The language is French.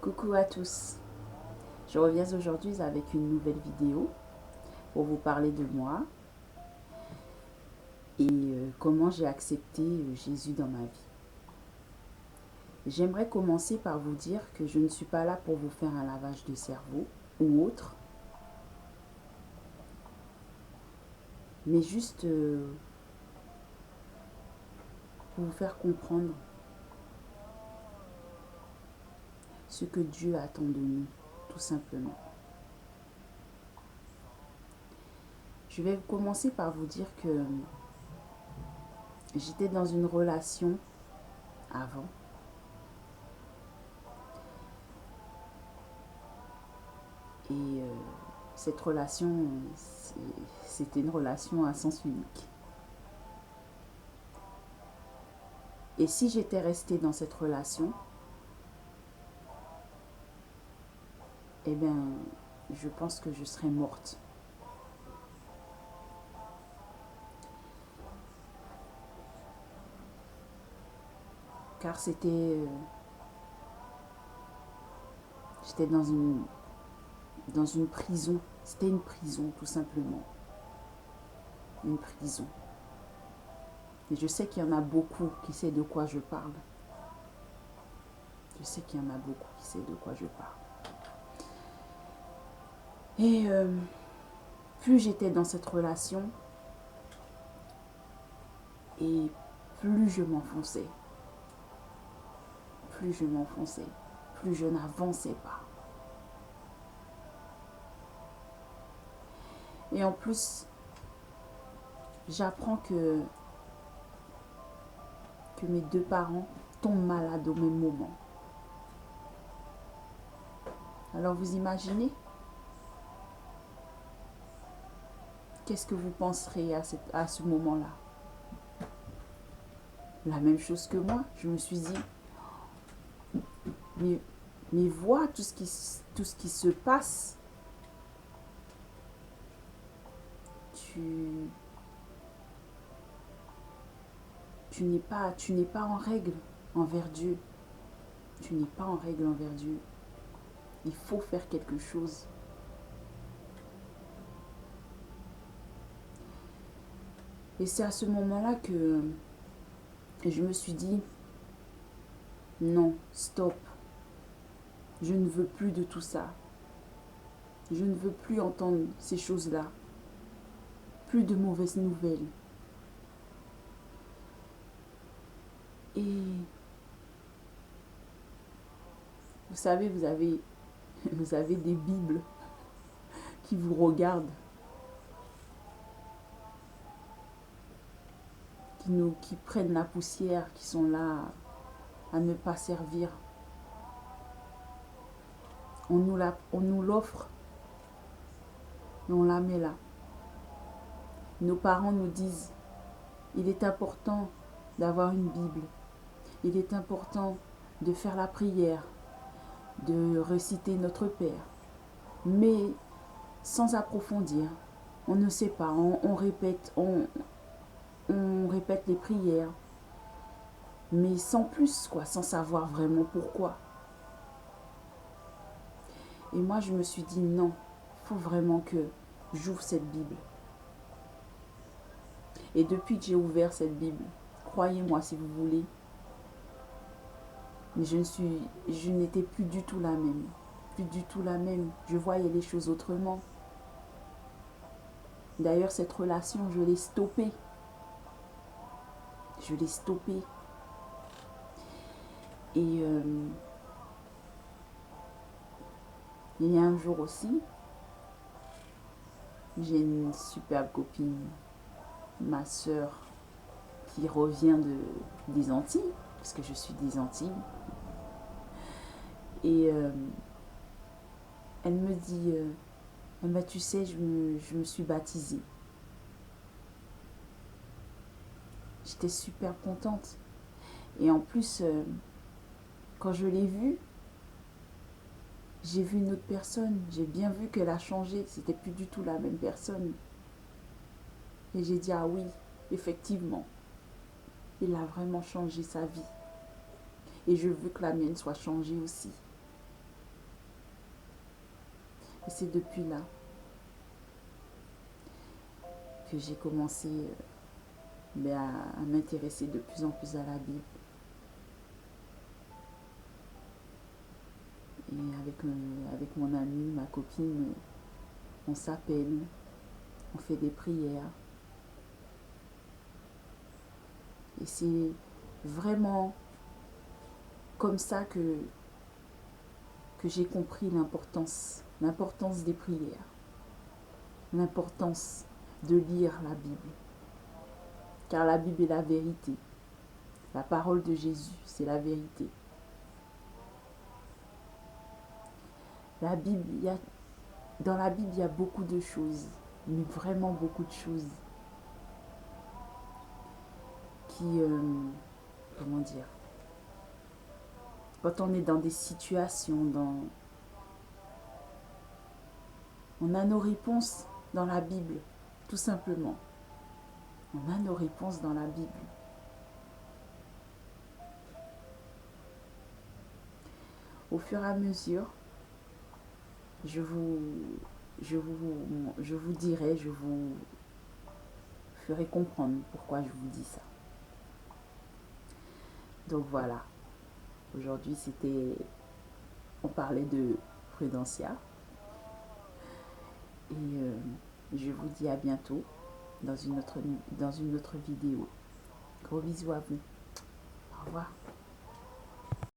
Coucou à tous, je reviens aujourd'hui avec une nouvelle vidéo pour vous parler de moi et comment j'ai accepté Jésus dans ma vie. J'aimerais commencer par vous dire que je ne suis pas là pour vous faire un lavage de cerveau ou autre, mais juste pour vous faire comprendre ce que Dieu attend de nous, tout simplement. Je vais commencer par vous dire que j'étais dans une relation avant. Et cette relation, c'était une relation à sens unique. Et si j'étais restée dans cette relation, eh bien, je pense que je serais morte. Car j'étais dans une prison. C'était une prison, tout simplement. Une prison. Et je sais qu'il y en a beaucoup qui savent de quoi je parle. Je sais qu'il y en a beaucoup qui savent de quoi je parle. Et plus j'étais dans cette relation, et plus je m'enfonçais. Plus je m'enfonçais. Plus je n'avançais pas. Et en plus, j'apprends que mes deux parents tombent malades au même moment. Alors vous imaginez? Qu'est-ce que vous penserez à ce moment-là? La même chose que moi. Je me suis dit, mais vois tout ce qui se passe. Tu n'es pas en règle envers Dieu. Tu n'es pas en règle envers Dieu. Il faut faire quelque chose. Et c'est à ce moment-là que je me suis dit, non, stop. Je ne veux plus de tout ça. Je ne veux plus entendre ces choses-là. Plus de mauvaises nouvelles. Et vous savez, vous avez des Bibles qui vous regardent, qui prennent la poussière, qui sont là à ne pas servir. On nous l'offre et on la met là. Nos parents nous disent, il est important d'avoir une Bible. Il est important de faire la prière, de réciter notre Père. Mais sans approfondir, on ne sait pas, on répète les prières, mais sans plus, quoi, sans savoir vraiment pourquoi. Et moi, je me suis dit, non, il faut vraiment que j'ouvre cette Bible. Et depuis que j'ai ouvert cette Bible, croyez-moi si vous voulez, mais je n'étais plus du tout la même. Plus du tout la même. Je voyais les choses autrement. D'ailleurs, cette relation, je l'ai stoppée. Je l'ai stoppée. Et il y a un jour aussi, j'ai une superbe copine, ma soeur, qui revient des Antilles, parce que je suis des Antilles. Et elle me dit, tu sais, je me suis baptisée. J'étais super contente. Et en plus, quand je l'ai vue, j'ai vu une autre personne. J'ai bien vu qu'elle a changé. C'était plus du tout la même personne. Et j'ai dit, ah oui, effectivement, il a vraiment changé sa vie. Et je veux que la mienne soit changée aussi. Et c'est depuis là que j'ai commencé à m'intéresser de plus en plus à la Bible. Et avec mon amie, ma copine, on s'appelle, on fait des prières. Et c'est vraiment comme ça que j'ai compris l'importance des prières, l'importance de lire la Bible. Car la Bible est la vérité. La parole de Jésus, c'est la vérité. Dans la Bible, il y a beaucoup de choses, mais vraiment beaucoup de choses qui, comment dire, quand on est dans des situations, on a nos réponses dans la Bible, tout simplement. On a nos réponses dans la Bible. Au fur et à mesure, je vous dirai, je vous ferai comprendre pourquoi je vous dis ça. Donc voilà, aujourd'hui on parlait de Prudentia. Et je vous dis à bientôt dans une autre vidéo. Gros bisous à vous. Au revoir.